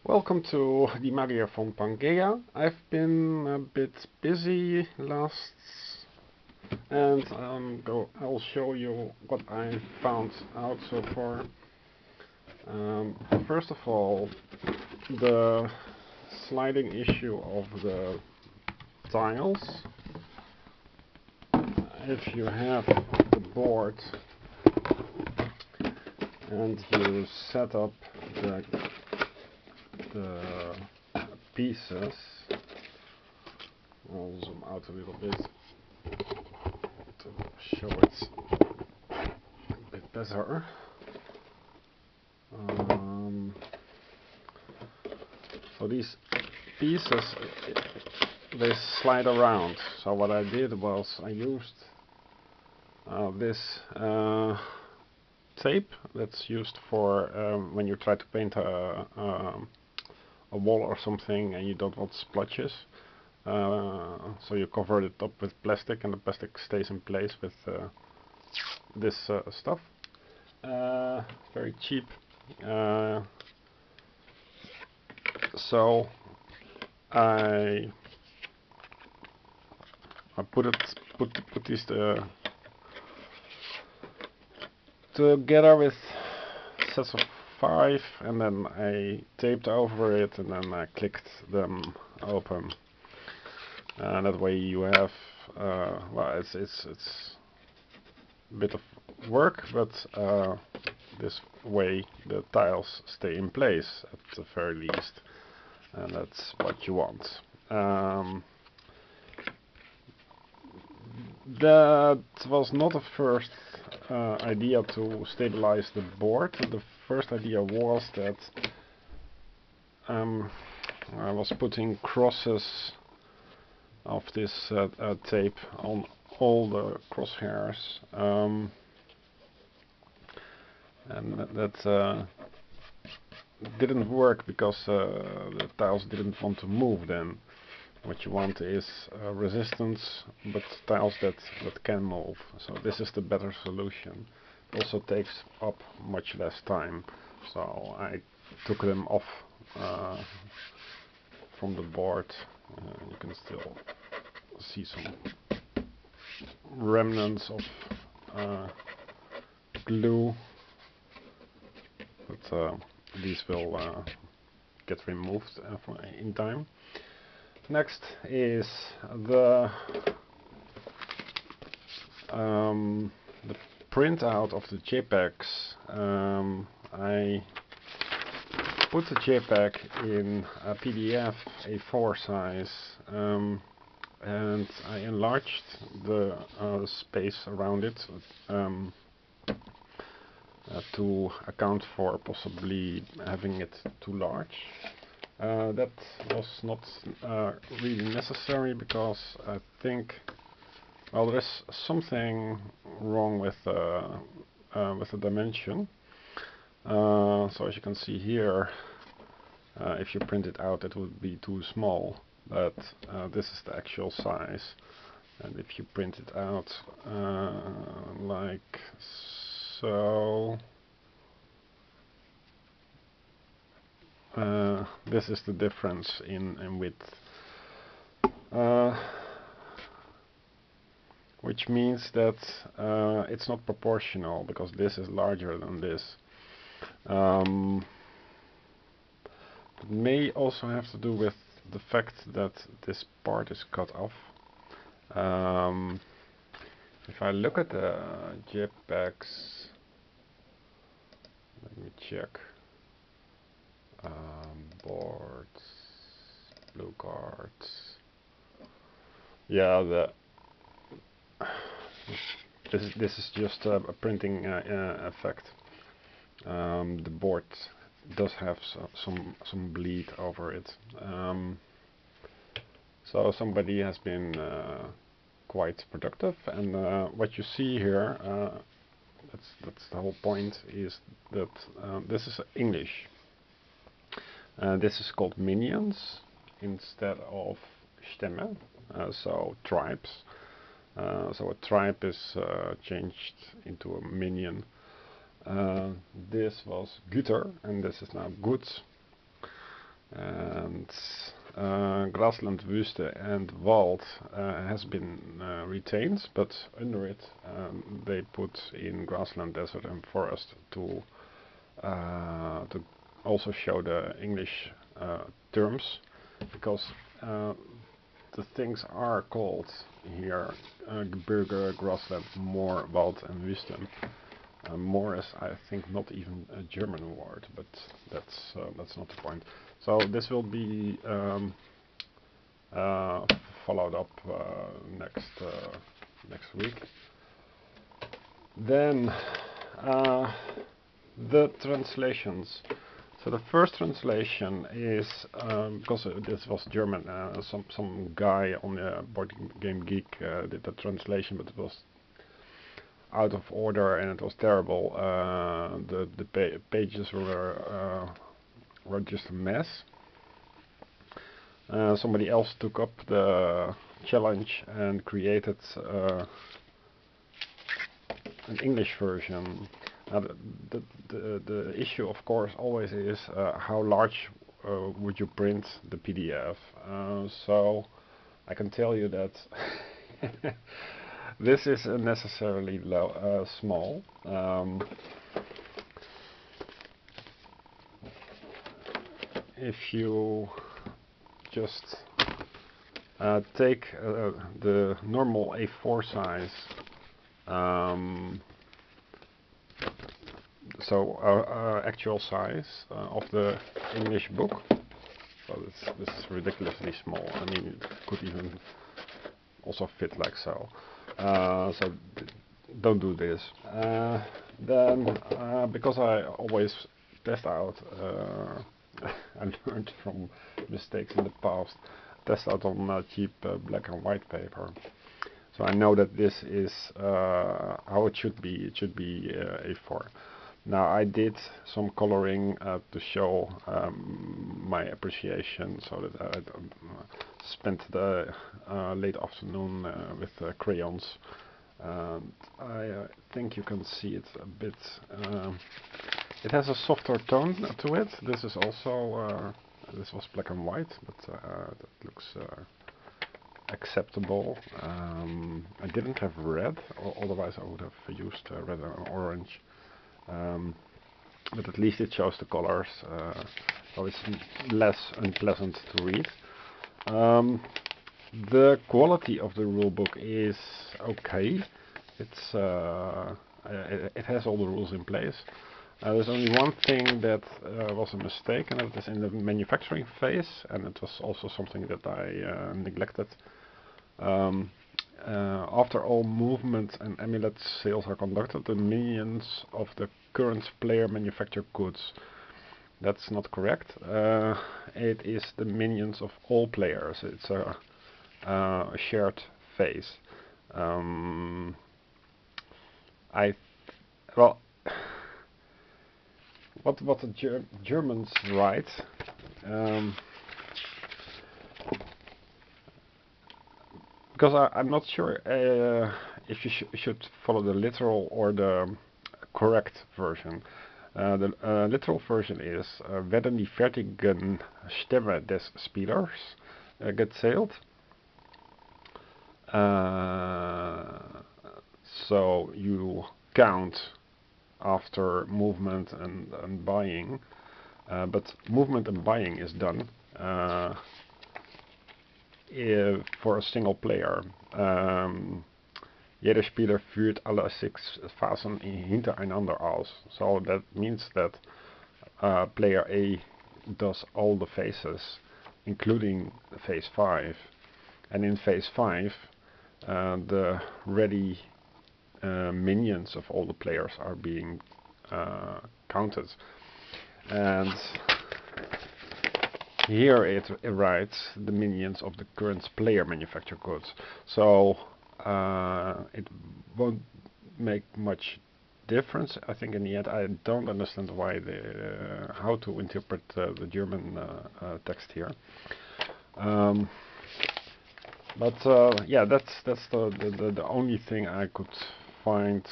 Welcome to the Magier von Pangea. I've been a bit busy last and I'll show you what I found out so far. First of all, the sliding issue of the tiles. If you have the board and you set up the pieces, I'll zoom out a little bit to show it a bit better. So these pieces, they slide around. So what I did was I used this tape that's used for when you try to paint a wall or something and you don't want splotches. So you cover it up with plastic and the plastic stays in place with this stuff. Very cheap. So I put these together with sets of 5, and then I taped over it, and then I clicked them open. That way you have, well, it's a bit of work, but this way the tiles stay in place at the very least, and that's what you want. That was not the first idea to stabilize the board. The first idea was that I was putting crosses of this tape on all the crosshairs, and that didn't work because the tiles didn't want to move. Then what you want is resistance, but tiles that can move. So this is the better solution. It also takes up much less time. So I took them off from the board. You can still see some remnants of glue, but these will get removed in time. Next is the printout of the JPEGs. I put the JPEG in a PDF A4 size, and I enlarged the space around it to account for possibly having it too large. That was not really necessary, because I think, well, there is something wrong with the dimension. So as you can see here, if you print it out, it would be too small, but this is the actual size. And if you print it out like so, this is the difference in width, which means that it's not proportional, because this is larger than this. It may also have to do with the fact that this part is cut off. If I look at the JPEGs, let me check. Boards, blue cards. Yeah, this is just a printing effect. The board does have some bleed over it. So somebody has been quite productive, and what you see here, that's the whole point, is that this is English. This is called minions instead of Stämme, so tribes. So a tribe is changed into a minion. This was Güter, and this is now goods. and grassland, Wüste and Wald has been retained, but under it they put in grassland, desert and forest to also show the English terms, because the things are called here Gebirge, grassland, Moor, Wald and Wüste. Moor is, I think, not even a German word, but that's not the point. So this will be followed up next week. Then the translations. So the first translation is because this was German. Some guy on the Board Game Geek did the translation, but it was out of order and it was terrible. The pages were just a mess. Somebody else took up the challenge and created an English version. The issue, of course, always is how large would you print the PDF. So I can tell you that this is unnecessarily small. If you just take the normal A4 size, so actual size of the English book. So this is ridiculously small. I mean, it could even also fit like so. So don't do this. Then, because I always test out, I learned from mistakes in the past, test out on cheap black and white paper. So I know that this is how it should be. It should be A4. Now I did some coloring to show my appreciation, so that I spent the late afternoon with crayons. And I think you can see it a bit. It has a softer tone to it. This is also this was black and white, but that looks acceptable. I didn't have red, otherwise I would have used red and orange. But at least it shows the colors, so it's less unpleasant to read. The quality of the rulebook is okay. It's it has all the rules in place. There's only one thing that was a mistake, and that is in the manufacturing phase, and it was also something that I neglected. After all movement and amulet sales are conducted, the minions of the current player manufacture goods. That's not correct. It is the minions of all players. It's a shared phase. Well, what the Germans write. Because I'm not sure if you should follow the literal or the correct version. The literal version is werden die fertigen Stämme des Spielers gezählt. So you count after movement and buying, but movement and buying is done for a single player. Jeder Spieler führt alle 6 Phasen hintereinander aus. So that means that player A does all the phases, including phase 5. And in phase 5, the ready minions of all the players are being counted. And here it writes the minions of the current player manufacture goods. So it won't make much difference. I think in the end I don't understand why how to interpret the German text here. But yeah, that's the only thing I could find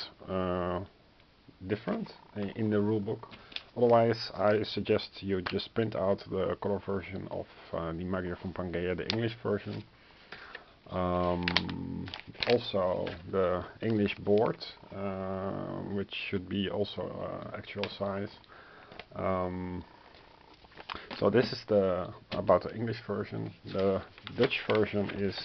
different in the rulebook. Otherwise, I suggest you just print out the color version of the Magier von Pangea, the English version. Also the English board, which should be also actual size. So this is about the English version. The Dutch version is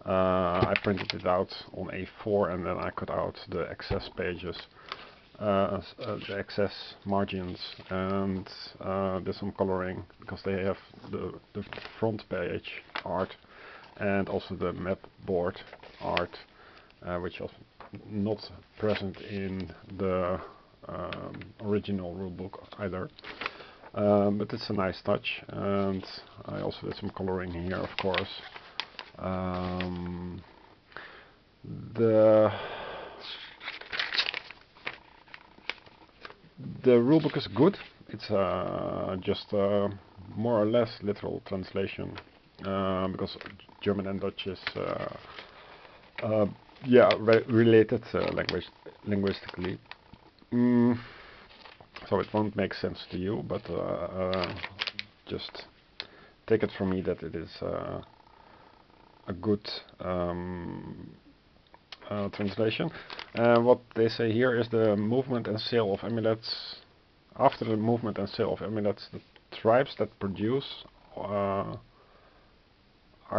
I printed it out on A4 and then I cut out the excess pages, the excess margins, and did some coloring because they have the front page art and also the map board art, which was not present in the original rulebook either. But it's a nice touch, and I also did some coloring here, of course. The rulebook is good. It's just more or less literal translation, because German and Dutch is yeah, related linguistically. So it won't make sense to you, but just take it from me that it is a good translation. What they say here is the movement and sale of amulets. After the movement and sale of amulets, the tribes that produce are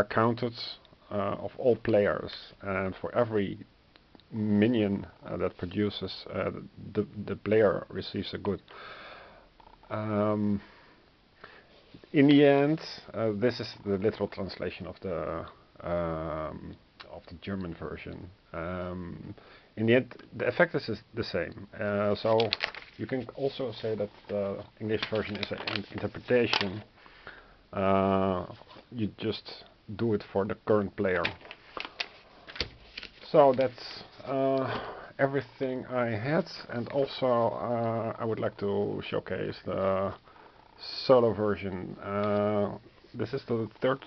counted of all players, and for every minion that produces, the player receives a good. In the end, this is the literal translation of the German version. In the end, the effect is the same. So you can also say that the English version is an interpretation. You just do it for the current player. So that's everything I had, and also I would like to showcase the solo version. This is the third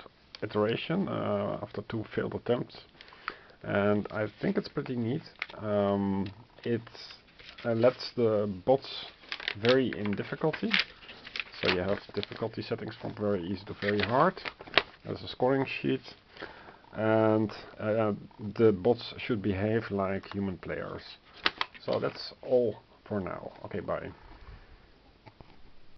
iteration after 2 failed attempts, and I think it's pretty neat. It lets the bots vary in difficulty, so you have difficulty settings from very easy to very hard. There's a scoring sheet, and the bots should behave like human players. So that's all for now. Okay, bye.